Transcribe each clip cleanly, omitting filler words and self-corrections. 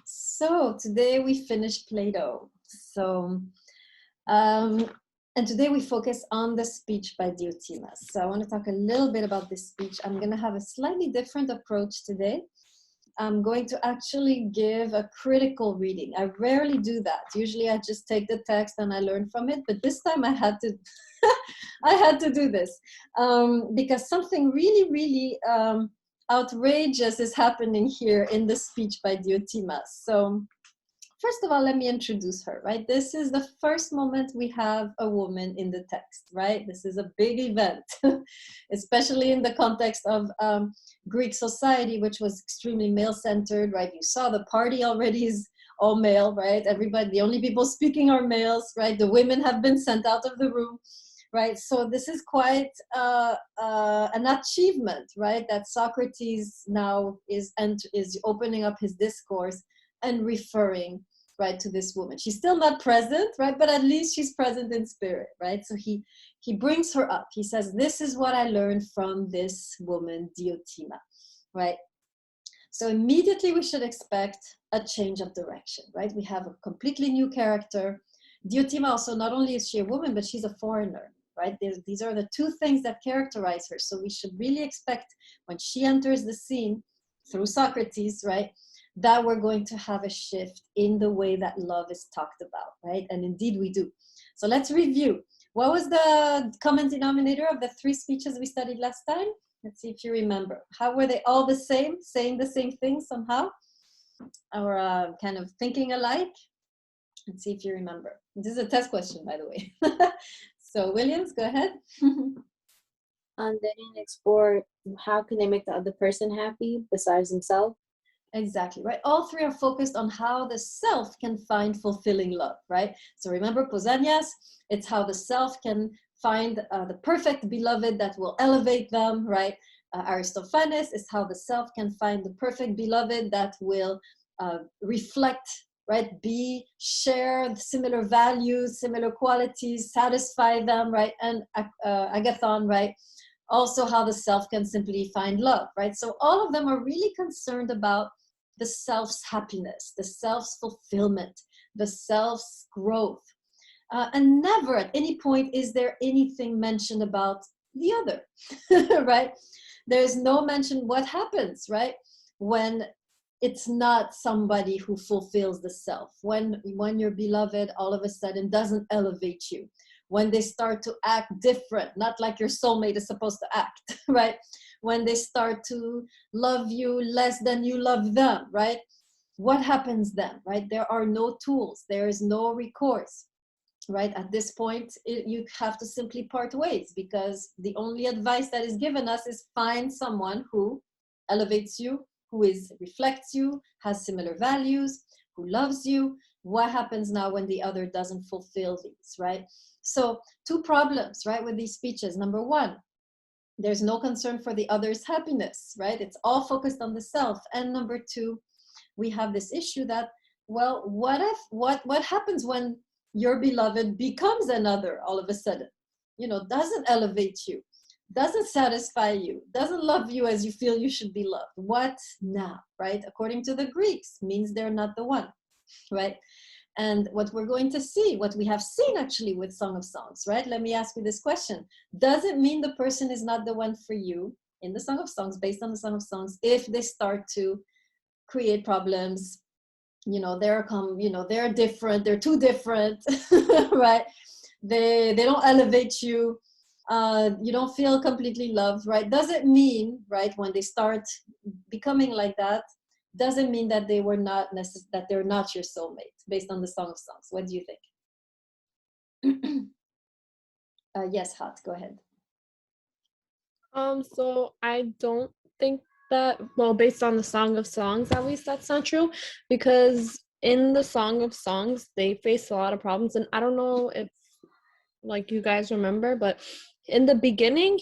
So today we finished Plato. And today we focus on the speech by Diotimas. So I want to talk a little bit about this speech. I'm going to have a slightly different approach today. I'm going to actually give a critical reading. I rarely do that. Usually I just take the text and I learn from it. But this time I had to, I had to do this because something really, really outrageous is happening here in the speech by Diotimas. So first of all, let me introduce her, right? This is the first moment we have a woman in the text, right? This is a big event, especially in the context of Greek society, which was extremely male-centered, right? You saw the party already is all male, right? Everybody, the only people speaking are males, right? The women have been sent out of the room, right? So this is quite an achievement, right? That Socrates now is opening up his discourse and referring, right, to this woman. She's still not present, right, but at least she's present in spirit, right? So he brings her up. He says, this is what I learned from this woman, Diotima, right? So immediately we should expect a change of direction, right? We have a completely new character. Diotima also, not only is she a woman, but she's a foreigner, right? These are the two things that characterize her. So we should really expect when she enters the scene through Socrates, right, that we're going to have a shift in the way that love is talked about, right? And indeed we do. So let's review. What was the common denominator of the three speeches we studied last time? Let's see if you remember. How were they all the same, saying the same thing somehow? Or kind of thinking alike? Let's see if you remember. This is a test question, by the way. So Williams, go ahead. And then explore how can they make the other person happy besides themselves. Exactly, right? All three are focused on how the self can find fulfilling love, right? So remember Pausanias, it's how the self can find the perfect beloved that will elevate them, right? Aristophanes is how the self can find the perfect beloved that will reflect, right? Share similar values, similar qualities, satisfy them, right? And Agathon, right? Also how the self can simply find love, right? So all of them are really concerned about the self's happiness, the self's fulfillment, the self's growth. And never at any point is there anything mentioned about the other, right? There's no mention what happens, right? When it's not somebody who fulfills the self, when your beloved all of a sudden doesn't elevate you, when they start to act different, not like your soulmate is supposed to act, right? When they start to love you less than you love them, right? What happens then, right? There are no tools, there is no recourse, right? At this point, you have to simply part ways because the only advice that is given us is find someone who elevates you, who reflects you, has similar values, who loves you. What happens now when the other doesn't fulfill these, right? So two problems, right, with these speeches. Number one, there's no concern for the other's happiness, right? It's all focused on the self. And number two, we have this issue that, well, what happens when your beloved becomes another all of a sudden? You know, doesn't elevate you, doesn't satisfy you, doesn't love you as you feel you should be loved. What now, right? According to the Greeks, means they're not the one, right? And what we're going to see, what we have seen actually with Song of Songs, right? Let me ask you this question. Does it mean the person is not the one for you in the Song of Songs, based on the Song of Songs, if they start to create problems? You know, they're different, they're too different, right? They don't elevate you. You don't feel completely loved, right? Does it mean, right, when they start becoming like that, doesn't mean that they were not that they're not your soulmate based on the Song of Songs? What do you think? Yes, Hat, go ahead. So I don't think that, well, based on the Song of Songs, at least that's not true, because in the Song of Songs, they face a lot of problems, and I don't know if, like, you guys remember, but in the beginning,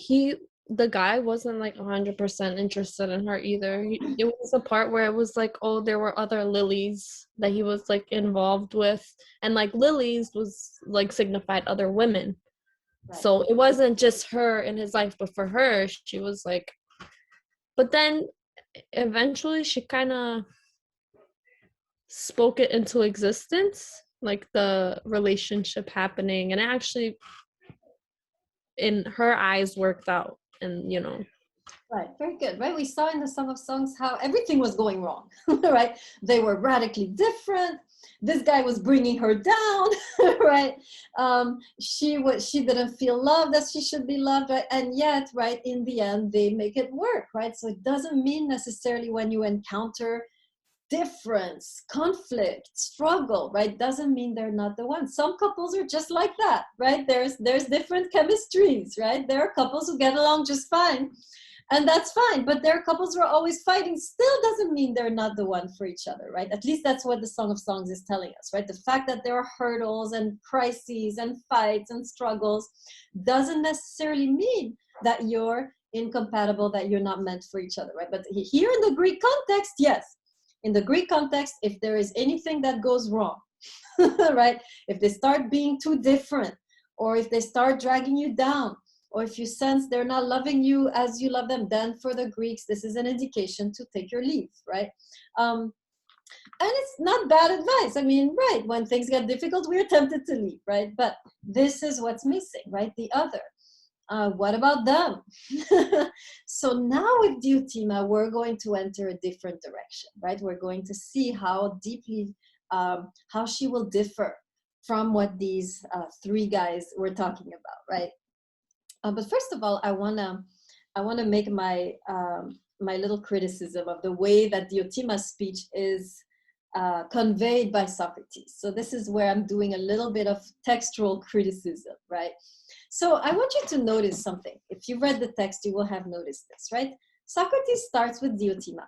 the guy wasn't like 100% interested in her either. It was a part where it was like, oh, there were other lilies that he was like involved with, and like lilies was like signified other women. Right. So it wasn't just her in his life, but for her, she was like, but then eventually she kind of spoke it into existence, like the relationship happening, and it actually in her eyes worked out. And Right, very good, right? We saw in the Song of Songs how everything was going wrong, right? They were radically different. This guy was bringing her down, right? She didn't feel loved as she should be loved, right? And yet, right, in the end, they make it work, right? So it doesn't mean necessarily when you encounter difference, conflict, struggle, right, doesn't mean they're not the one. Some couples are just like that, right? There's different chemistries, right? There are couples who get along just fine, and that's fine. But there are couples who are always fighting, still doesn't mean they're not the one for each other, right? At least that's what the Song of Songs is telling us, right? The fact that there are hurdles and crises and fights and struggles doesn't necessarily mean that you're incompatible, that you're not meant for each other, right? But here in the Greek context, yes. In the Greek context, if there is anything that goes wrong, right? If they start being too different, or if they start dragging you down, or if you sense they're not loving you as you love them, then for the Greeks, this is an indication to take your leave, right? And it's not bad advice. I mean, right, when things get difficult, we're tempted to leave, right? But this is what's missing, right? The other. What about them? So now with Diotima, we're going to enter a different direction, right? We're going to see how deeply, how she will differ from what these three guys were talking about, right? But first of all, I wanna make my my little criticism of the way that Diotima's speech is conveyed by Socrates. So this is where I'm doing a little bit of textual criticism, right? So I want you to notice something. If you read the text, you will have noticed this, right? Socrates starts with Diotima.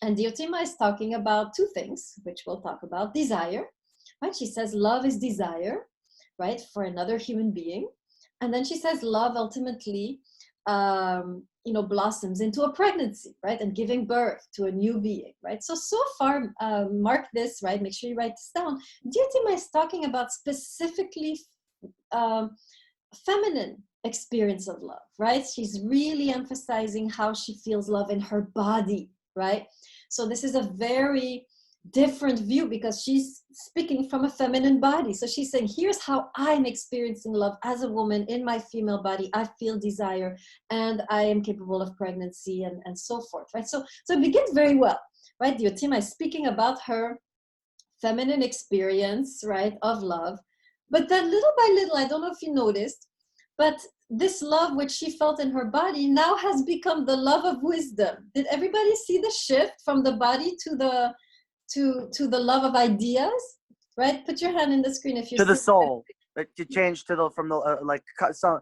And Diotima is talking about two things, which we'll talk about. Desire, right? She says love is desire, right, for another human being. And then she says love ultimately, blossoms into a pregnancy, right, and giving birth to a new being, right? So far, mark this, right? Make sure you write this down. Diotima is talking about specifically feminine experience of love, right? She's really emphasizing how she feels love in her body, right? So this is a very different view because she's speaking from a feminine body. So she's saying, here's how I'm experiencing love as a woman in my female body. I feel desire and I am capable of pregnancy and so forth, right? So it begins very well, right? Diotima is speaking about her feminine experience, right, of love. But then little by little, I don't know if you noticed, but this love which she felt in her body now has become the love of wisdom. Did everybody see the shift from the body to the love of ideas, right? Put your hand in the screen if you to the see soul. To change to the from the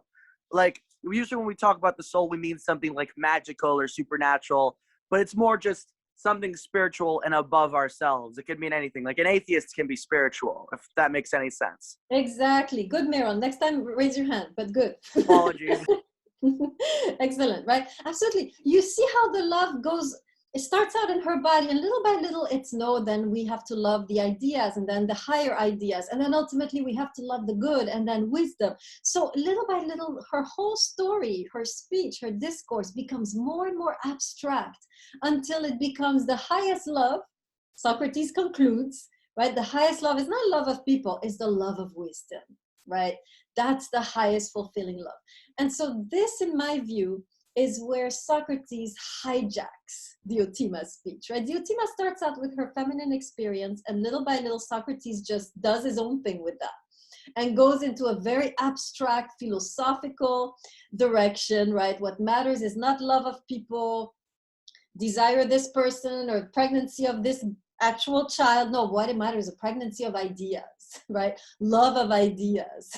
like usually when we talk about the soul, we mean something like magical or supernatural, but it's more just something spiritual and above ourselves. It could mean anything. Like an atheist can be spiritual, if that makes any sense. Exactly. Good, Miron. Next time, raise your hand, but good. Apologies. Excellent, right? Absolutely. You see how the love goes, it starts out in her body, and little by little it's no, then we have to love the ideas, and then the higher ideas, and then ultimately we have to love the good, and then wisdom. So little by little, her whole story, her speech, her discourse becomes more and more abstract until it becomes the highest love. Socrates concludes, right? The highest love is not love of people, it's the love of wisdom, right? That's the highest fulfilling love. And so this, in my view, is where Socrates hijacks Diotima's speech, right? Diotima starts out with her feminine experience, and little by little, Socrates just does his own thing with that and goes into a very abstract philosophical direction, right? What matters is not love of people, desire this person, or pregnancy of this actual child. No, what it matters is a pregnancy of ideas, right? Love of ideas,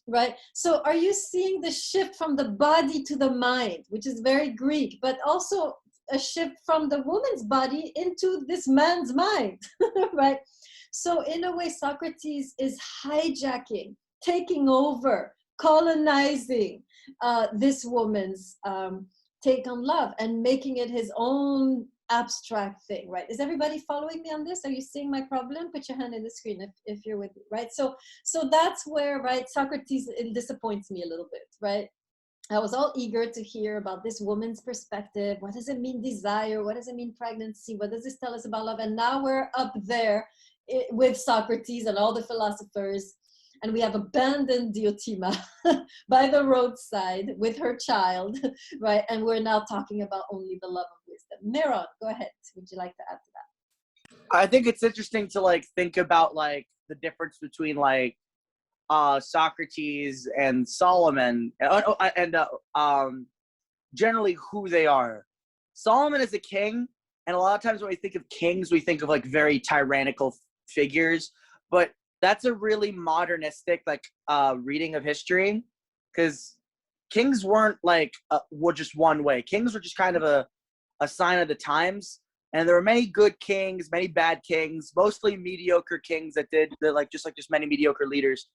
right? So are you seeing the shift from the body to the mind, which is very Greek, but also a shift from the woman's body into this man's mind, right? So in a way, Socrates is hijacking, taking over, colonizing this woman's take on love and making it his own abstract thing, right? Is everybody following me on this? Are you seeing my problem? Put your hand in the screen if you're with me, right? So that's where, right, Socrates, it disappoints me a little bit, right? I was all eager to hear about this woman's perspective. What does it mean, desire? What does it mean, pregnancy? What does this tell us about love? And now we're up there with Socrates and all the philosophers, and we have abandoned Diotima by the roadside with her child, right? And we're now talking about only the love of wisdom. Meron, go ahead. Would you like to add to that? I think it's interesting to like think about like the difference between like Socrates and Solomon, and generally who they are. Solomon is a king, and a lot of times when we think of kings, we think of like very tyrannical figures, but that's a really modernistic like reading of history, because kings weren't like were just one way. Kings were just kind of a sign of the times, and there were many good kings, many bad kings, mostly mediocre kings that like just many mediocre leaders.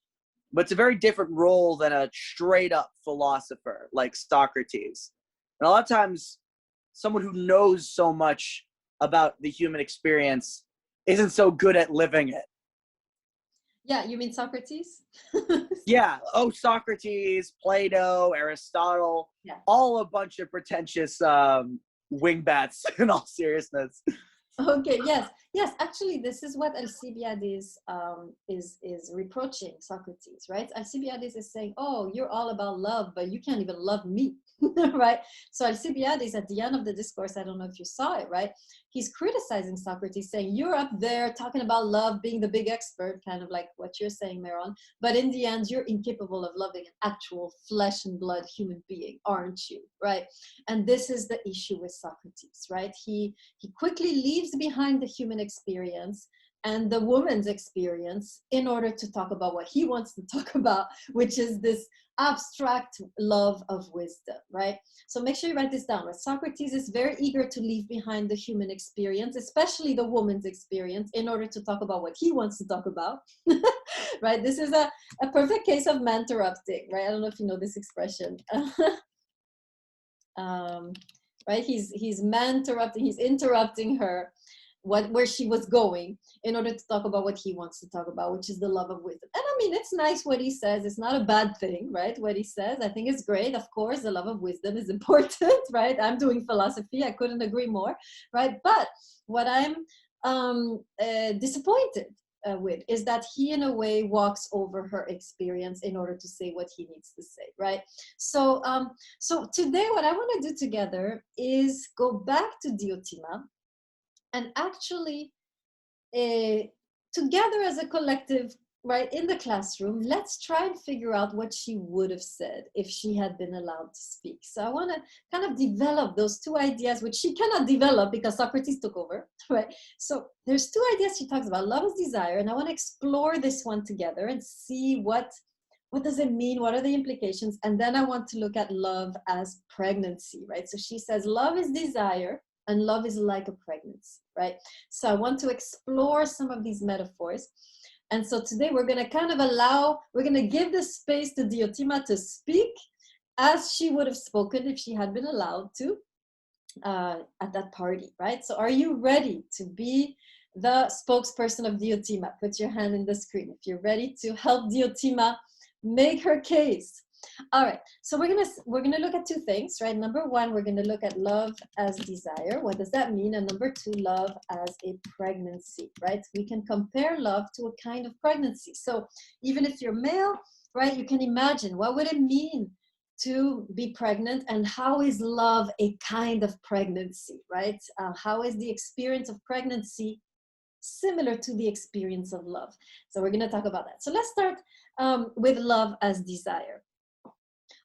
But it's a very different role than a straight up philosopher like Socrates. And a lot of times, someone who knows so much about the human experience isn't so good at living it. Yeah, you mean Socrates? Yeah. Oh, Socrates, Plato, Aristotle, yeah. All a bunch of pretentious wingbats in all seriousness. Okay, yes. Actually, this is what Alcibiades is reproaching Socrates, right? Alcibiades is saying, "Oh, you're all about love, but you can't even love me," right? So Alcibiades, at the end of the discourse, I don't know if you saw it, right? He's criticizing Socrates, saying, "You're up there talking about love, being the big expert, kind of like what you're saying, Meron. But in the end, you're incapable of loving an actual flesh and blood human being, aren't you?" Right? And this is the issue with Socrates, right? He quickly leaves behind the human experience and the woman's experience in order to talk about what he wants to talk about, which is this abstract love of wisdom, right? So make sure you write this down. Right? Socrates is very eager to leave behind the human experience, especially the woman's experience, in order to talk about what he wants to talk about, right? This is a perfect case of man interrupting, right? I don't know if you know this expression. Right? He's man interrupting, he's interrupting her where she was going in order to talk about what he wants to talk about, which is the love of wisdom. And I mean, it's nice what he says. It's not a bad thing, right? What he says, I think it's great. Of course, the love of wisdom is important, right? I'm doing philosophy. I couldn't agree more, right? But what I'm disappointed with is that he, in a way, walks over her experience in order to say what he needs to say, right? So, so today, what I want to do together is go back to Diotima and actually, together as a collective, right, in the classroom, let's try and figure out what she would have said if she had been allowed to speak. So I want to kind of develop those two ideas, which she cannot develop because Socrates took over, right? So there's two ideas she talks about, love is desire, and I want to explore this one together and see what does it mean, what are the implications, and then I want to look at love as pregnancy, right? So she says love is desire, and love is like a pregnancy, right? So I want to explore some of these metaphors. And so today we're going to kind of we're going to give the space to Diotima to speak as she would have spoken if she had been allowed to at that party, right? So are you ready to be the spokesperson of Diotima? Put your hand in the screen if you're ready to help Diotima make her case. All right, so we're gonna look at two things, right? Number one, we're gonna look at love as desire. What does that mean? And number two, love as a pregnancy, right? We can compare love to a kind of pregnancy. So even if you're male, right, you can imagine what would it mean to be pregnant, and how is love a kind of pregnancy, right? How is the experience of pregnancy similar to the experience of love? So we're gonna talk about that. So let's start with love as desire.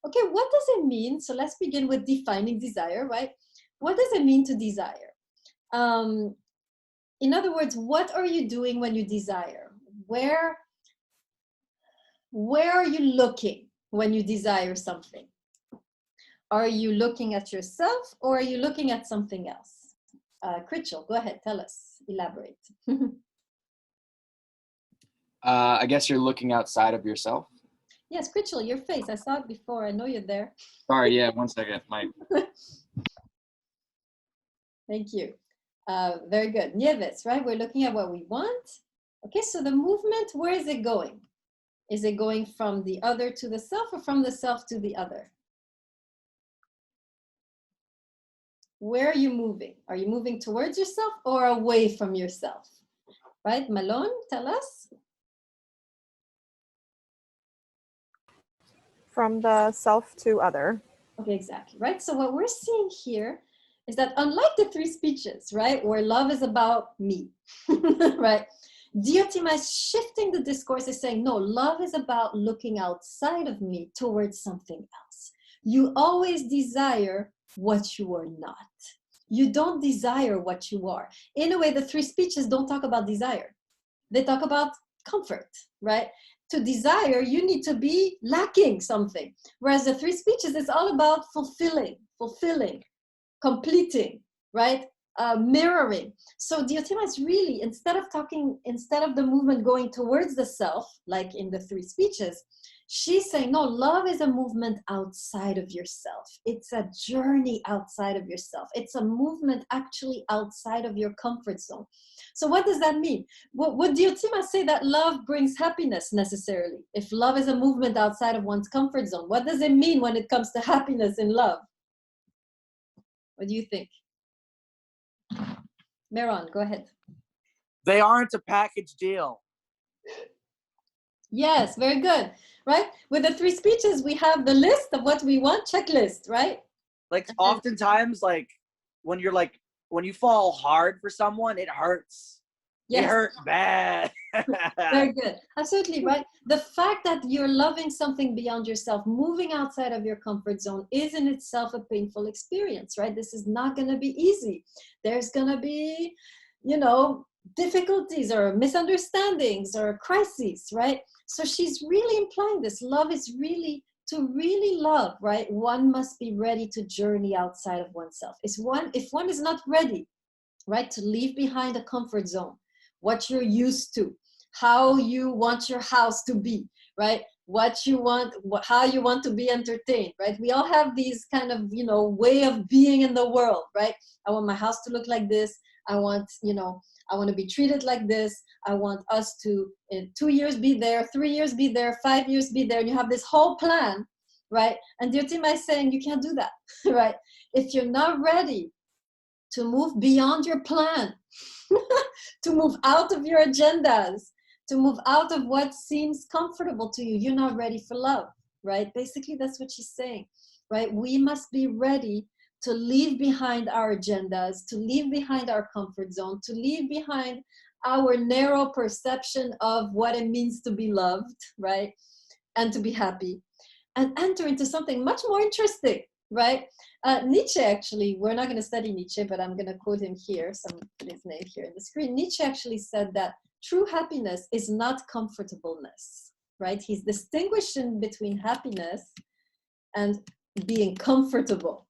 Okay, what does it mean? So let's begin with defining desire, right? What does it mean to desire? In other words, what are you doing when you desire? Where are you looking when you desire something? Are you looking at yourself, or are you looking at something else? Critchell, go ahead, tell us, elaborate. I guess you're looking outside of yourself. Yes, Critchell, your face. I saw it before. I know you're there. Sorry, yeah, 1 second. Thank you. Very good. Nieves, right? We're looking at what we want. Okay, so the movement, where is it going? Is it going from the other to the self, or from the self to the other? where are you moving? Are you moving towards yourself or away from yourself? Right, Malone, tell us. From the self to other. Okay, exactly, right? So what we're seeing here is that unlike the three speeches, right, where love is about me, right? Diotima is shifting the discourse, is saying, no, love is about looking outside of me towards something else. You always desire what you are not. You don't desire what you are. In a way, the three speeches don't talk about desire. They talk about comfort, right? To desire, you need to be lacking something. Whereas the three speeches, it's all about fulfilling, completing, right? Mirroring. So Diotima is really, instead of the movement going towards the self, like in the three speeches, she's saying, no, love is a movement outside of yourself. It's a journey outside of yourself. It's a movement actually outside of your comfort zone. So what does that mean? Would Diotima say that love brings happiness necessarily? If love is a movement outside of one's comfort zone, what does it mean when it comes to happiness in love? What do you think? Meron, go ahead. They aren't a package deal. Yes, very good, right? With the three speeches, we have the list of what we want, checklist, right? Like oftentimes, like when you fall hard for someone, it hurts. Yes. It hurt bad. Very good. Absolutely, right? The fact that you're loving something beyond yourself, moving outside of your comfort zone, is in itself a painful experience, right? This is not going to be easy. There's going to be, difficulties or misunderstandings or crises, right? So she's really implying this. Love is really, to really love, right? One must be ready to journey outside of oneself. If one is not ready, right, to leave behind a comfort zone, what you're used to, how you want your house to be, right? What you want, how you want to be entertained, right? We all have these kind of, way of being in the world, right? I want my house to look like this. I want to be treated like this. I want us to, in 2 years, be there, 3 years, be there, 5 years, be there. And you have this whole plan, right? And Diotima is saying you can't do that, right? If you're not ready to move beyond your plan, to move out of your agendas, to move out of what seems comfortable to you, you're not ready for love, right? Basically, that's what she's saying, right? We must be ready to leave behind our agendas, to leave behind our comfort zone, to leave behind our narrow perception of what it means to be loved, right? And to be happy, and enter into something much more interesting, right? Nietzsche, actually, we're not going to study Nietzsche, but I'm going to quote him here, put his name here in the screen. Nietzsche actually said that true happiness is not comfortableness, right? He's distinguishing between happiness and being comfortable.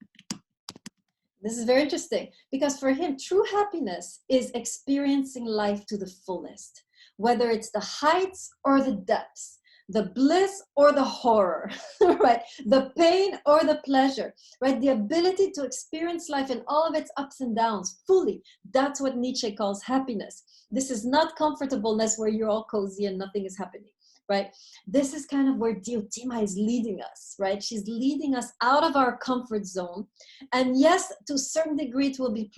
This is very interesting because for him, true happiness is experiencing life to the fullest, whether it's the heights or the depths, the bliss or the horror, right? The pain or the pleasure, right? The ability to experience life in all of its ups and downs fully. That's what Nietzsche calls happiness. This is not comfortableness where you're all cozy and nothing is happening, right? This is kind of where Diotima is leading us, right? She's leading us out of our comfort zone. And yes, to a certain degree, it will be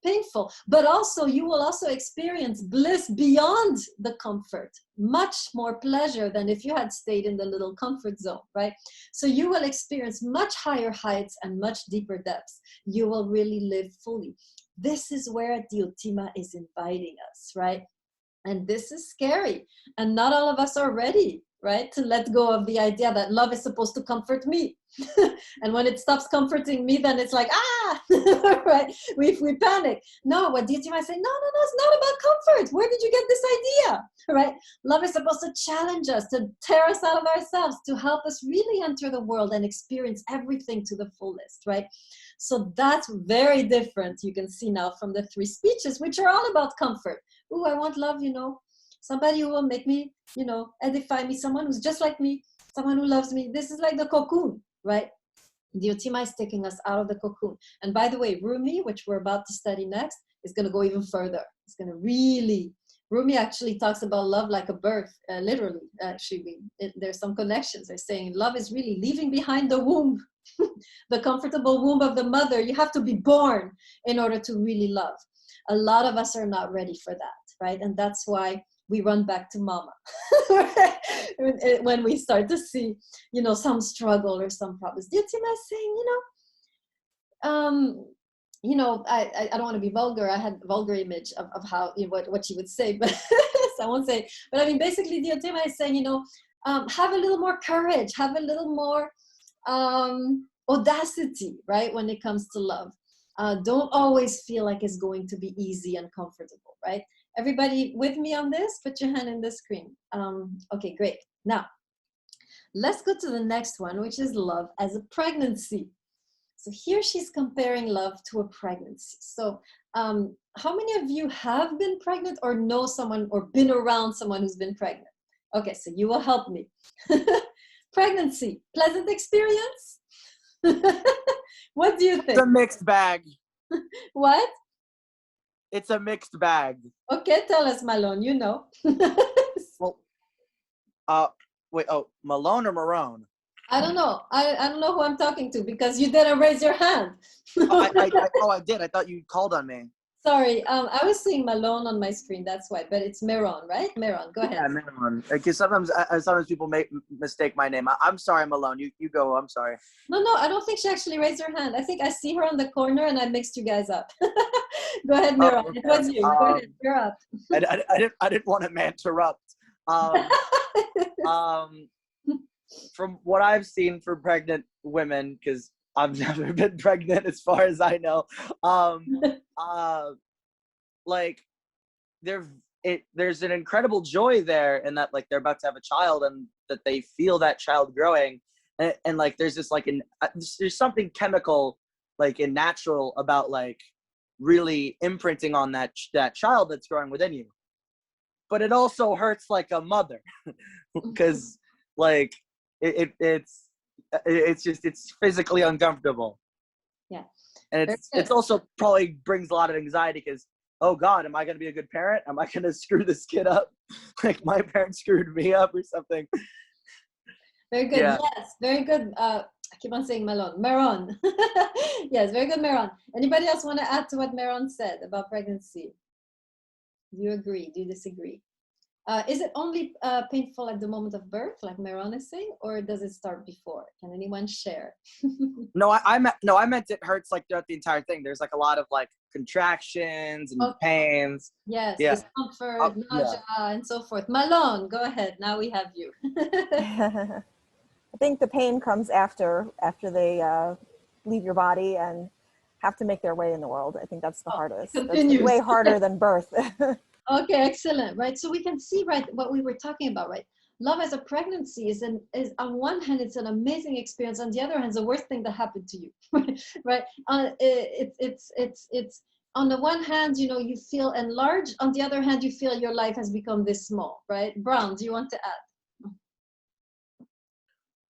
painful, but also you will also experience bliss beyond the comfort, much more pleasure than if you had stayed in the little comfort zone, right? So you will experience much higher heights and much deeper depths. You will really live fully. This is where Diotima is inviting us, right? And this is scary. And not all of us are ready, right? To let go of the idea that love is supposed to comfort me. And when it stops comforting me, then it's like, right? We panic. No, what Diotima say? No, it's not about comfort. Where did you get this idea, right? Love is supposed to challenge us, to tear us out of ourselves, to help us really enter the world and experience everything to the fullest, right? So that's very different, you can see now, from the three speeches, which are all about comfort. Ooh, I want love, somebody who will make me, edify me, someone who's just like me, someone who loves me. This is like the cocoon, right? Diotima is taking us out of the cocoon. And by the way, Rumi, which we're about to study next, is going to go even further. It's going to really, Rumi actually talks about love like a birth, literally, actually. There's some connections. They're saying love is really leaving behind the womb, The comfortable womb of the mother. You have to be born in order to really love. A lot of us are not ready for that, right? And that's why we run back to mama when we start to see, some struggle or some problems. Do you see my saying, I don't want to be vulgar. I had a vulgar image of how, what she would say, but so I won't say. But I mean, basically, Diotima is saying, have a little more courage, have a little more audacity, right? When it comes to love. Don't always feel like it's going to be easy and comfortable, right? Everybody with me on this? Put your hand in the screen. Okay, great. Now, let's go to the next one, which is love as a pregnancy. So here she's comparing love to a pregnancy. So how many of you have been pregnant or know someone or been around someone who's been pregnant? Okay, so you will help me. Pregnancy, pleasant experience? What do you think? It's a mixed bag. What? It's a mixed bag. Okay, tell us, Malone, you know. Well, wait, Malone or Marone? I don't know. I don't know who I'm talking to because you didn't raise your hand. I did. I thought you called on me. Sorry, I was seeing Malone on my screen, that's why, but it's Meron, right? Meron, go ahead. Yeah, Malone. Because sometimes people mistake my name. I'm sorry, Malone. You go. I'm sorry. No, I don't think she actually raised her hand. I think I see her on the corner and I mixed you guys up. Go ahead, Meron. Okay. It was you. Go ahead, you're up. I didn't want to interrupt. From what I've seen for pregnant women, because I've never been pregnant as far as I know. Like there's an incredible joy there in that, like, they're about to have a child and that they feel that child growing, and like there's this like there's something chemical, like, and natural about like really imprinting on that child that's growing within you. But it also hurts like a mother because like it's physically uncomfortable. Yeah. And it's also probably brings a lot of anxiety because, oh God, am I going to be a good parent? Am I going to screw this kid up? Like my parents screwed me up or something. Very good. Yeah. Yes, very good. I keep on saying Malone. Meron. Yes, very good, Meron. Anybody else want to add to what Meron said about pregnancy? Do you agree? Do you disagree? Is it only painful at the moment of birth, like Meron is saying, or does it start before? Can anyone share? No, I meant it hurts like throughout the entire thing. There's like a lot of like contractions and pains. Yes, Yeah. discomfort, nausea, and so forth. Malone, go ahead. Now we have you. I think the pain comes after they leave your body and have to make their way in the world. I think that's the hardest. That's way harder than birth. Okay, excellent, right? So we can see, right, what we were talking about, right? Love as a pregnancy is on one hand, it's an amazing experience. On the other hand, it's the worst thing that happened to you, right? It's on the one hand, you feel enlarged. On the other hand, you feel your life has become this small, right? Brown, do you want to add?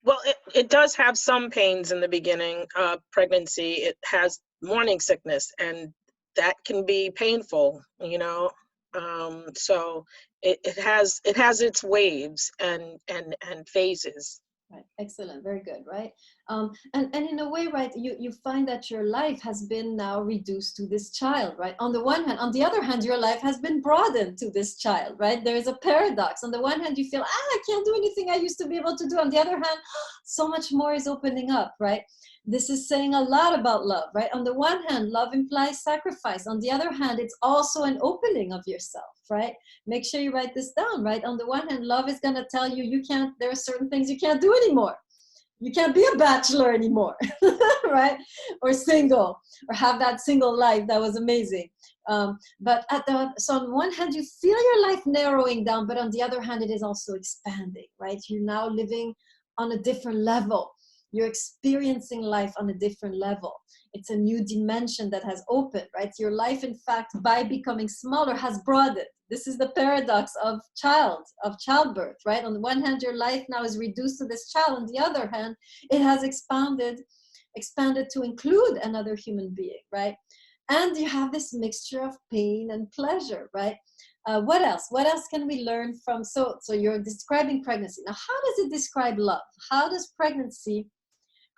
Well, it does have some pains in the beginning of pregnancy. It has morning sickness, and that can be painful, so it has its waves and phases. Right, excellent, very good, right? And in a way, right, you find that your life has been now reduced to this child, right? On the one hand, on the other hand, your life has been broadened to this child, right? There is a paradox. On the one hand, you feel, I can't do anything I used to be able to do. On the other hand, so much more is opening up, right? This is saying a lot about love, right? On the one hand, love implies sacrifice. On the other hand, it's also an opening of yourself, right? Make sure you write this down, right? On the one hand, love is going to tell you there are certain things you can't do anymore. You can't be a bachelor anymore, right? Or single, or have that single life that was amazing. But so on one hand, you feel your life narrowing down, but on the other hand, it is also expanding, right? You're now living on a different level. You're experiencing life on a different level. It's a new dimension that has opened, right? Your life, in fact, by becoming smaller, has broadened. This is the paradox of childbirth, right? On the one hand, your life now is reduced to this child. On the other hand, it has expanded to include another human being, right? And you have this mixture of pain and pleasure, right? What else? What else can we learn from? So you're describing pregnancy. Now, how does it describe love?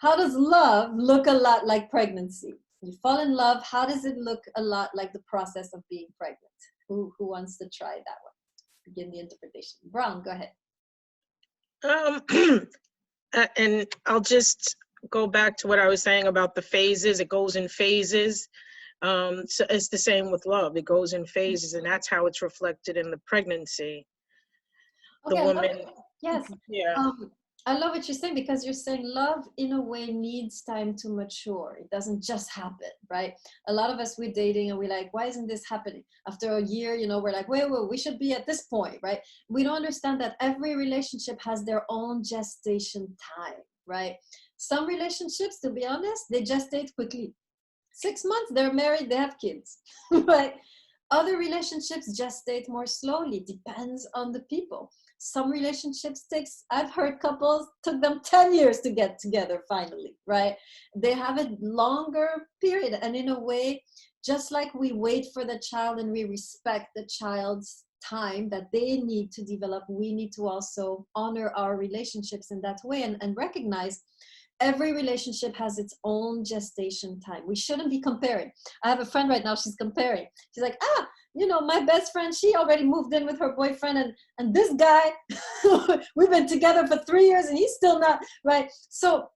How how does love look a lot like pregnancy? You fall in love, how does it look a lot like the process of being pregnant? Who wants to try that one? Begin the interpretation. Brown, go ahead. And I'll just go back to what I was saying about the phases. It goes in phases. So it's the same with love. It goes in phases, and that's how it's reflected in the pregnancy. The Okay, woman. Yes. Yeah. I love what you're saying, because you're saying love in a way needs time to mature. It doesn't just happen, right? A lot of us, we're dating and we're like, why isn't this happening? After a year, you know, we're like, wait, we should be at this point, right? We don't understand that every relationship has their own gestation time, right? Some relationships, to be honest, they gestate quickly. 6 months, they're married, they have kids, right? Other relationships gestate more slowly, depends on the people. Some relationships I've heard couples took them 10 years to get together finally, right? They have a longer period. And in a way, just like we wait for the child and we respect the child's time that they need to develop, we need to also honor our relationships in that way, and recognize every relationship has its own gestation time. We shouldn't be comparing. I have a friend right now, she's comparing. She's like, you know, my best friend, she already moved in with her boyfriend, and this guy, we've been together for 3 years and he's still not, right? So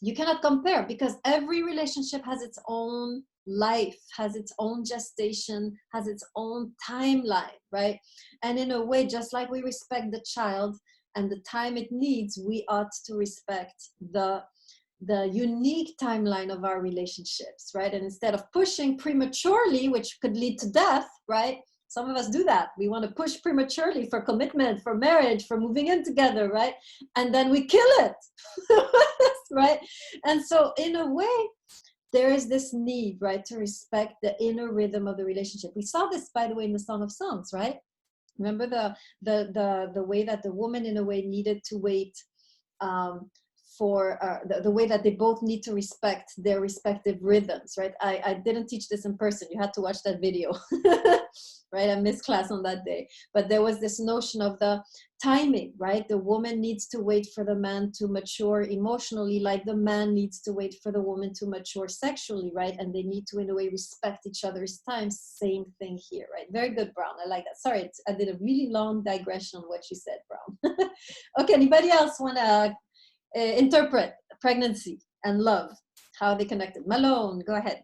you cannot compare, because every relationship has its own life, has its own gestation, has its own timeline, right? And in a way, just like we respect the child and the time it needs, we ought to respect the unique timeline of our relationships, right? And instead of pushing prematurely, which could lead to death, right? Some of us do that. We want to push prematurely for commitment, for marriage, for moving in together, right? And then we kill it, right? And so in a way, there is this need, right, to respect the inner rhythm of the relationship. We saw this, by the way, in the Song of Songs, right? Remember the way that the woman, in a way, needed to wait for the way that they both need to respect their respective rhythms, right? I didn't teach this in person. You had to watch that video, right? I missed class on that day. But there was this notion of the timing, right? The woman needs to wait for the man to mature emotionally, like the man needs to wait for the woman to mature sexually, right? And they need to, in a way, respect each other's time. Same thing here, right? Very good, Brown. I like that. Sorry, I did a really long digression on what you said, Brown. Okay, anybody else want to interpret pregnancy and love, how they connected? Malone, go ahead.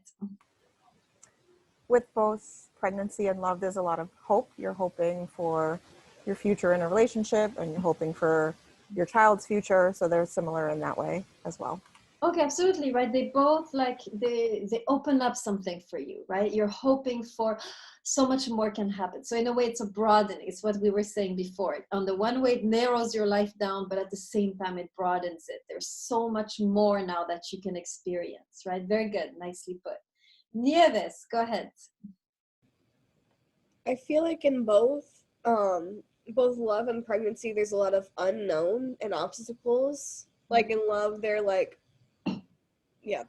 With both pregnancy and love, there's a lot of hope. You're hoping for your future in a relationship, and you're hoping for your child's future. So they're similar in that way as well. Okay, absolutely, right? They both, like, they open up something for you, right? You're hoping for so much more can happen. So in a way, it's a broadening. It's what we were saying before. On the one way, it narrows your life down, but at the same time, it broadens it. There's so much more now that you can experience, right? Very good. Nicely put. Nieves, go ahead. I feel like in both love and pregnancy, there's a lot of unknown and obstacles. Like in love, there are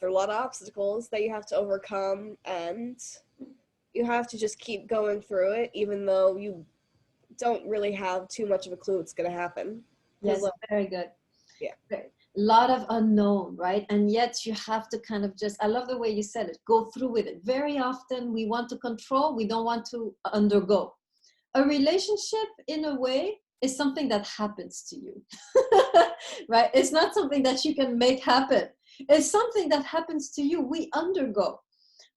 a lot of obstacles that you have to overcome, and you have to just keep going through it, even though you don't really have too much of a clue what's going to happen. Yes, very good. Yeah. A lot of unknown, right? And yet you have to kind of just, I love the way you said it, go through with it. Very often we want to control, we don't want to undergo. A relationship, in a way, is something that happens to you, right? It's not something that you can make happen. It's something that happens to you. We undergo,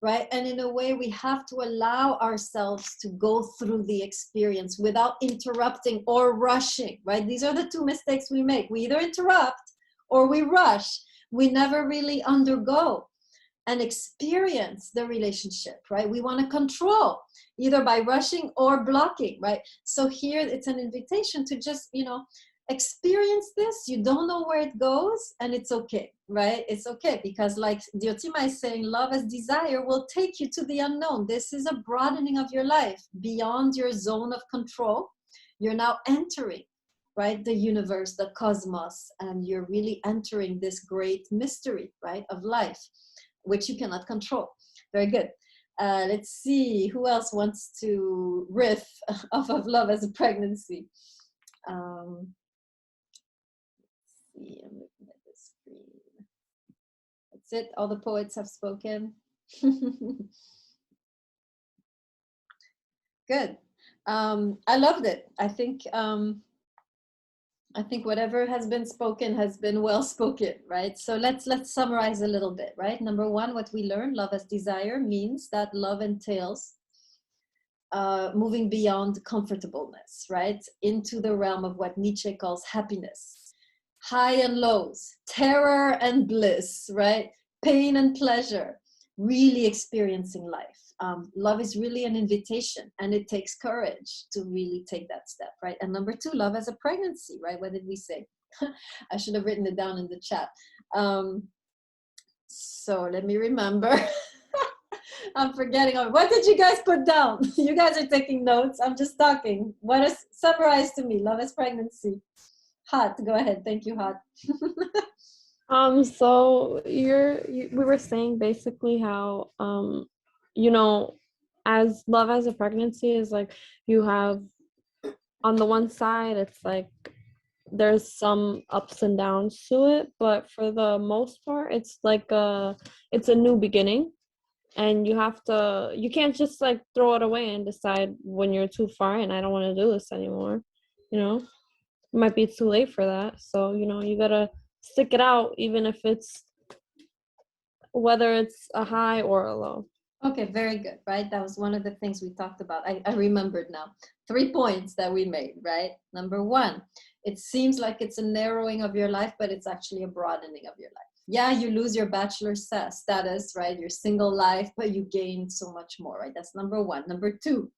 right? And in a way, we have to allow ourselves to go through the experience without interrupting or rushing, right? These are the two mistakes we make. We either interrupt or we rush. We never really undergo and experience the relationship, right? We want to control, either by rushing or blocking, right? So here it's an invitation to just, experience this. You don't know where it goes, and it's okay, right? It's okay, because like the Otima is saying, love as desire will take you to the unknown. This is a broadening of your life beyond your zone of control. You're now entering, right, the universe, the cosmos, and you're really entering this great mystery, right, of life, which you cannot control. Very good. Let's see, who else wants to riff off of love as a pregnancy? Let's see, I'm looking at the screen. That's it. All the poets have spoken. Good. I loved it. I think whatever has been spoken has been well spoken, right? So let's summarize a little bit, right? Number one, what we learned, love as desire means that love entails moving beyond comfortableness, right? Into the realm of what Nietzsche calls happiness. High and lows, terror and bliss, right? Pain and pleasure, really experiencing life. Love is really an invitation, and it takes courage to really take that step, right? And number two, love as a pregnancy, right? What did we say? I should have written it down in the chat. So let me remember. I'm forgetting. What did you guys put down? You guys are taking notes. I'm just talking. What is summarized to me? Love as pregnancy. Hot, go ahead. Thank you, Hot. So we were saying basically how you know, as love as a pregnancy is like, you have on the one side, it's like there's some ups and downs to it, but for the most part, it's like it's a new beginning, and you can't just like throw it away and decide when you're too far and I don't want to do this anymore. You know, it might be too late for that. So, you know, you gotta stick it out, even if whether it's a high or a low. Okay, very good, right? That was one of the things we talked about. I remembered now. 3 points that we made, right? Number one, it seems like it's a narrowing of your life, but it's actually a broadening of your life. Yeah, you lose your bachelor status, right? Your single life, but you gain so much more, right? That's number one. Number two,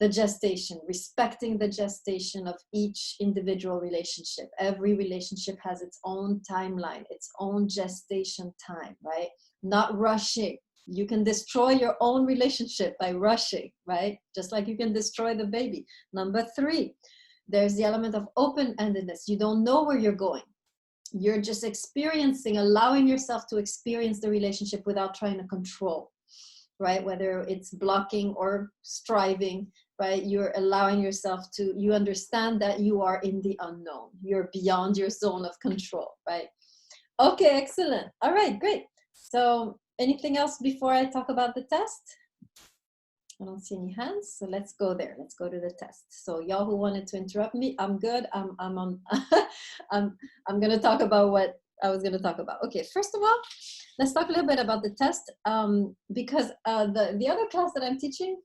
the gestation, respecting the gestation of each individual relationship. Every relationship has its own timeline, its own gestation time, right? Not rushing. You can destroy your own relationship by rushing, right? Just like you can destroy the baby. Number three, there's the element of open-endedness. You don't know where you're going. You're just experiencing, allowing yourself to experience the relationship without trying to control, right? Whether it's blocking or striving, right? You're allowing yourself to, you understand that you are in the unknown. You're beyond your zone of control, right? Okay, excellent. All right, great. So anything else before I talk about the test? I don't see any hands, so let's go there. Let's go to the test. So y'all who wanted to interrupt me, I'm good. I'm on. I'm gonna talk about what I was gonna talk about. Okay, first of all, let's talk a little bit about the test, because the other class that I'm teaching,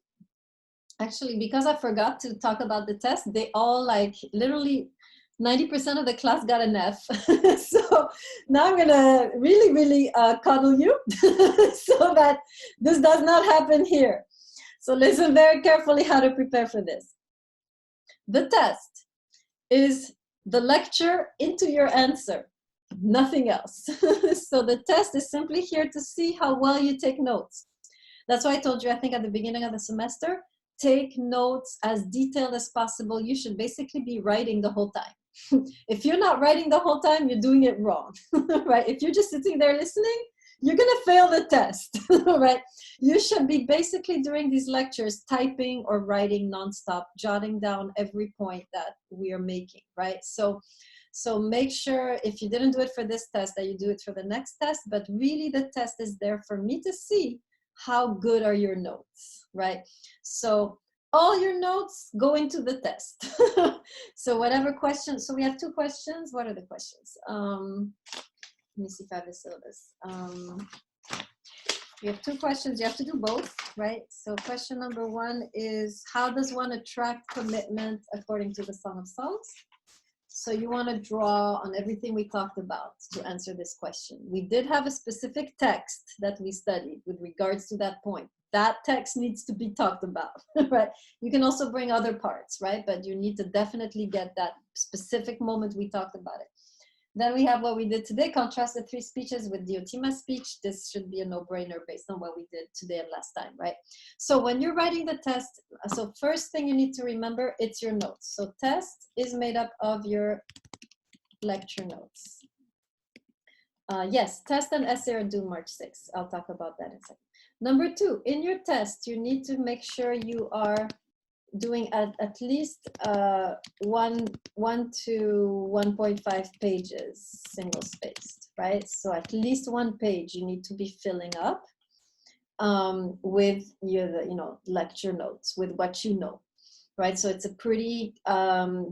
actually, because I forgot to talk about the test, they all like literally 90% of the class got an F. So now I'm gonna really, really cuddle you so that this does not happen here. So listen very carefully how to prepare for this. The test is the lecture into your answer, nothing else. So the test is simply here to see how well you take notes. That's why I told you, I think at the beginning of the semester, take notes as detailed as possible. You should basically be writing the whole time. If you're not writing the whole time, you're doing it wrong, right? If you're just sitting there listening, you're gonna fail the test, right? You should be basically during these lectures typing or writing nonstop, jotting down every point that we are making, right? So make sure if you didn't do it for this test that you do it for the next test, but really the test is there for me to see how good are your notes, right? So all your notes go into the test. So whatever questions, so we have 2 questions. What are the questions? Let me see if I have the syllabus. We have 2 questions. You have to do both, right? So question number 1 is, how does one attract commitment according to the Song of Songs? So you want to draw on everything we talked about to answer this question. We did have a specific text that we studied with regards to that point. That text needs to be talked about, right? You can also bring other parts, right? But you need to definitely get that specific moment we talked about it. Then we have what we did today, contrast the 3 speeches with the Otimas speech. This should be a no-brainer based on what we did today and last time, right? So when you're writing the test, so first thing you need to remember, it's your notes. So test is made up of your lecture notes. Yes, test and essay are due March 6th. I'll talk about that in a second. Number 2, in your test, you need to make sure you are doing at least 1 to 1.5 pages single spaced, right? So at least 1 page you need to be filling up with your, lecture notes, with what you know, right? So it's a pretty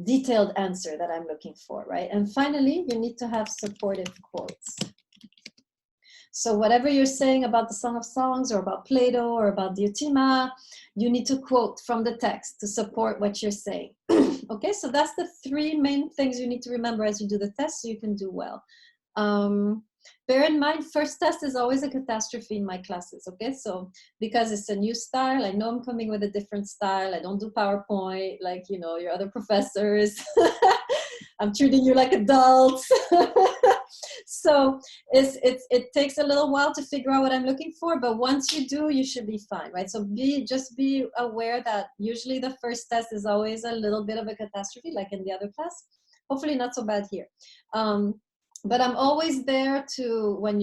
detailed answer that I'm looking for, right? And finally, you need to have supportive quotes. So whatever you're saying about the Song of Songs or about Plato or about the Otima, you need to quote from the text to support what you're saying. Okay, so that's the 3 main things you need to remember as you do the test so you can do well. Bear in mind, first test is always a catastrophe in my classes, okay? So because it's a new style, I know I'm coming with a different style. I don't do PowerPoint like, your other professors. I'm treating you like adults. So it takes a little while to figure out what I'm looking for, but once you do, you should be fine, right? So just be aware that usually the first test is always a little bit of a catastrophe, like in the other class. Hopefully not so bad here. But I'm always there to, when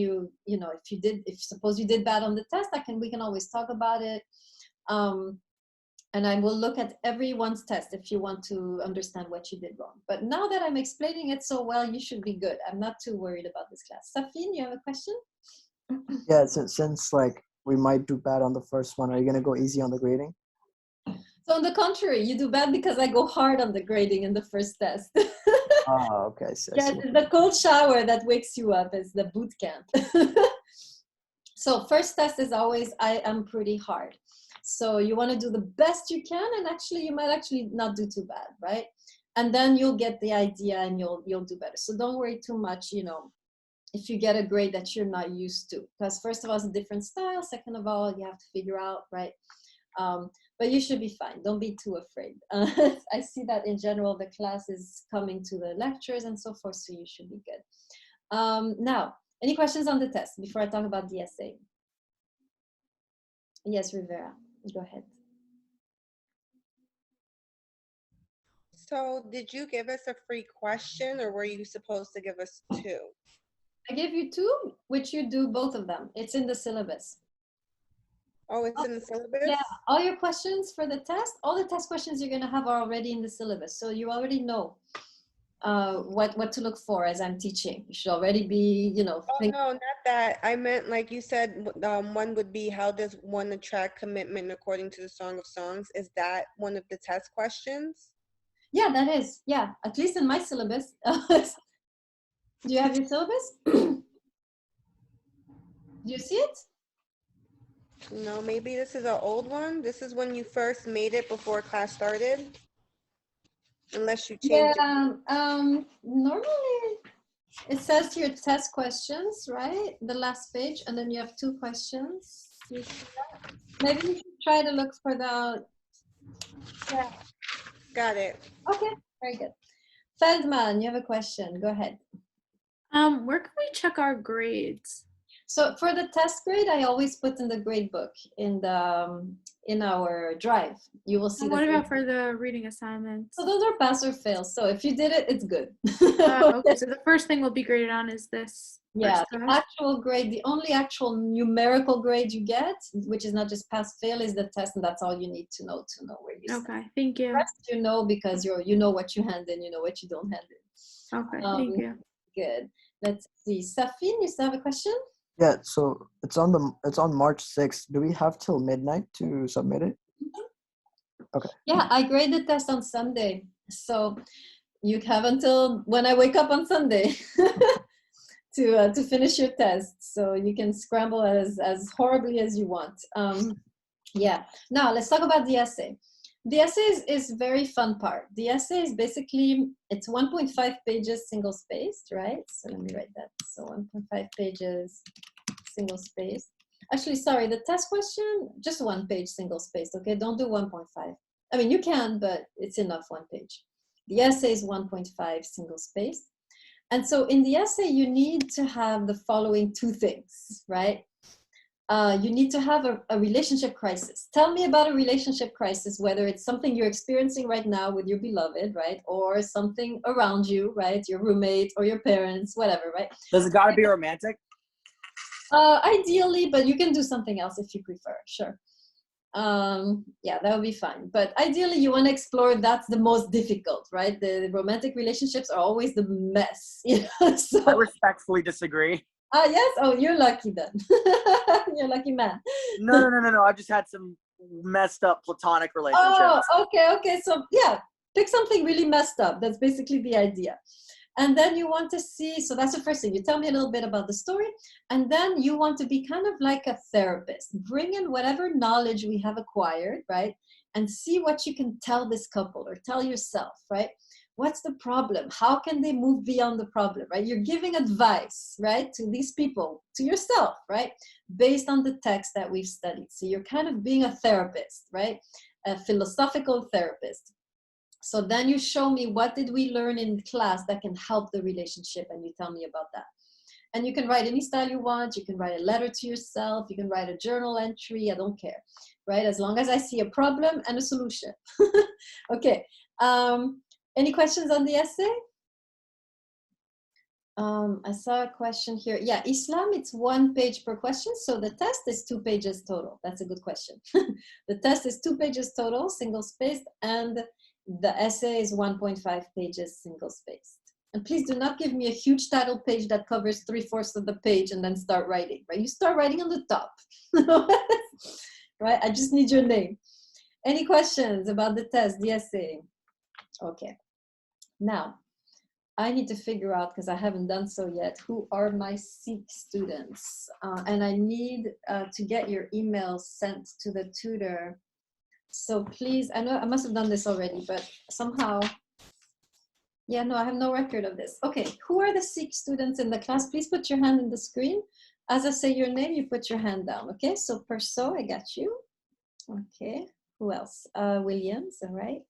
if suppose you did bad on the test, we can always talk about it. And I will look at everyone's test if you want to understand what you did wrong. But now that I'm explaining it so well, you should be good. I'm not too worried about this class. Safin, you have a question? Yeah, since like we might do bad on the first one, are you gonna go easy on the grading? So on the contrary, you do bad because I go hard on the grading in the first test. Oh, okay. So Yes, the cold shower that wakes you up is the boot camp. So first test is always, I am pretty hard. So you want to do the best you can, and actually you might actually not do too bad, right? And then you'll get the idea and you'll do better. So don't worry too much, if you get a grade that you're not used to, because first of all, it's a different style. Second of all, you have to figure out, right? But you should be fine. Don't be too afraid. I see that in general, the class is coming to the lectures and so forth, so you should be good. Now, any questions on the test before I talk about the essay? Yes, Rivera, go ahead. So did you give us a free question, or were you supposed to give us 2? I gave you 2, which you do both of them. It's in the syllabus. Oh, it's in the syllabus? Yeah, all your questions for the test, all the test questions you're going to have are already in the syllabus. So you already know what to look for as I'm teaching. You should already be, Oh, no, not that. I meant, like you said, one would be, how does one attract commitment according to the Song of Songs? Is that one of the test questions? Yeah, that is. Yeah, at least in my syllabus. Do you have your syllabus? Do you see it? No, maybe this is an old one. This is when you first made it before class started. Unless you changed it. Normally it says here test questions, right? The last page, and then you have 2 questions. You see that? Maybe you should try to look for the. Yeah. Got it. Okay, very good. Feldman, you have a question. Go ahead. Where can we check our grades? So for the test grade, I always put in the grade book in our drive. You will see. What about for the reading assignments? So those are pass or fail. So if you did it, it's good. Okay, so the first thing we'll be graded on is this. Yeah, the actual grade, the only actual numerical grade you get, which is not just pass fail, is the test, and that's all you need to know where you stand. Okay, thank you. The rest you know because you know what you hand in, you know what you don't hand in. Okay, thank you. Good. Let's see. Safin, you still have a question? Yeah, so it's on March 6th. Do we have till midnight to submit it? Okay. Yeah, I grade the test on Sunday. So you have until when I wake up on Sunday to finish your test. So you can scramble as horribly as you want. Yeah. Now let's talk about the essay. The essay is very fun part. The essay is basically, it's 1.5 pages single spaced, right? So let me write that. So 1.5 pages single spaced. Actually, sorry, the test question, just 1 page single spaced, okay? Don't do 1.5. I mean, you can, but it's enough 1 page. The essay is 1.5 single spaced. And so in the essay, you need to have the following 2 things, right? You need to have a relationship crisis. Tell me about a relationship crisis, whether it's something you're experiencing right now with your beloved, right? Or something around you, right? Your roommate or your parents, whatever, right? Does it gotta be romantic? Ideally, but you can do something else if you prefer, sure. Yeah, that would be fine. But ideally, you want to explore that's the most difficult, right? The romantic relationships are always the mess. You know? So, I respectfully disagree. Yes? Oh, you're lucky then. You're a lucky man. No. I've just had some messed up platonic relationships. Oh, okay. So yeah, pick something really messed up. That's basically the idea. And then you want to see, so that's the first thing. You tell me a little bit about the story. And then you want to be kind of like a therapist. Bring in whatever knowledge we have acquired, right? And see what you can tell this couple or tell yourself, right? What's the problem? How can they move beyond the problem, right? You're giving advice, right, to these people, to yourself, right, based on the text that we've studied. So you're kind of being a therapist, right, a philosophical therapist. So then you show me what did we learn in class that can help the relationship, and you tell me about that. And you can write any style you want. You can write a letter to yourself. You can write a journal entry. I don't care, right? As long as I see a problem and a solution. Okay. Any questions on the essay? I saw a question here. Yeah, Islam, it's 1 page per question. So the test is 2 pages total. That's a good question. The test is 2 pages total, single spaced, and the essay is 1.5 pages, single spaced. And please do not give me a huge title page that covers 3/4 of the page and then start writing, right? You start writing on the top, right? I just need your name. Any questions about the test, the essay? Okay. Now, I need to figure out, because I haven't done so yet, who are my Seek students. And I need to get your email sent to the tutor. So please, I know I must have done this already, but somehow, yeah, no, I have no record of this. Okay, who are the Seek students in the class? Please put your hand in the screen. As I say your name, you put your hand down, okay? So Perso, I got you. Okay, who else? Williams, all right.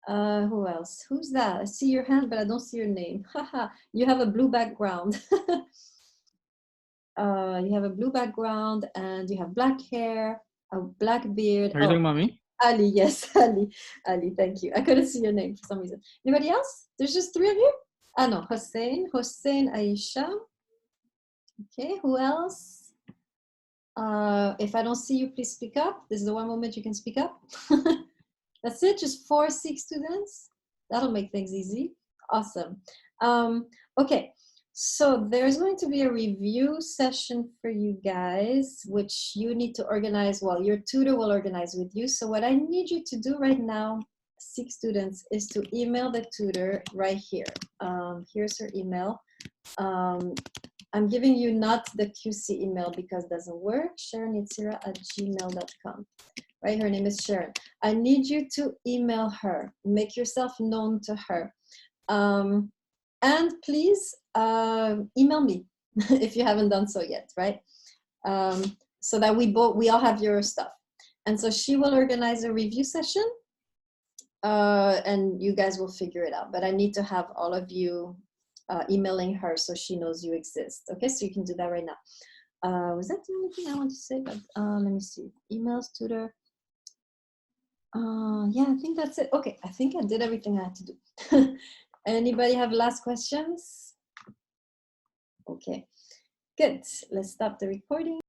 Who else? Who's that? I see your hand, but I don't see your name. Haha, you have a blue background. You have a blue background and you have black hair, a black beard. Are you talking about me? Ali, yes, Ali. Ali, thank you. I couldn't see your name for some reason. Anybody else? There's just 3 of you? Ah, no, Hussein, Aisha. Okay, who else? If I don't see you, please speak up. This is the one moment you can speak up. That's it, just 4 Seek students. That'll make things easy. Awesome. Okay, so there's going to be a review session for you guys, which you need to organize. Well, your tutor will organize with you. So what I need you to do right now, Seek students, is to email the tutor right here. Here's her email. I'm giving you not the QC email because it doesn't work. SharonYetzira@gmail.com. Right, her name is Sharon. I need you to email her. Make yourself known to her. And please email me if you haven't done so yet, right? So that we all have your stuff. And so she will organize a review session and you guys will figure it out. But I need to have all of you emailing her so she knows you exist. Okay, so you can do that right now. Was that the only thing I want to say? But let me see. Emails, tutor. Yeah, I think that's it. Okay, I think I did everything I had to do. Anybody have last questions? Okay, good. Let's stop the recording.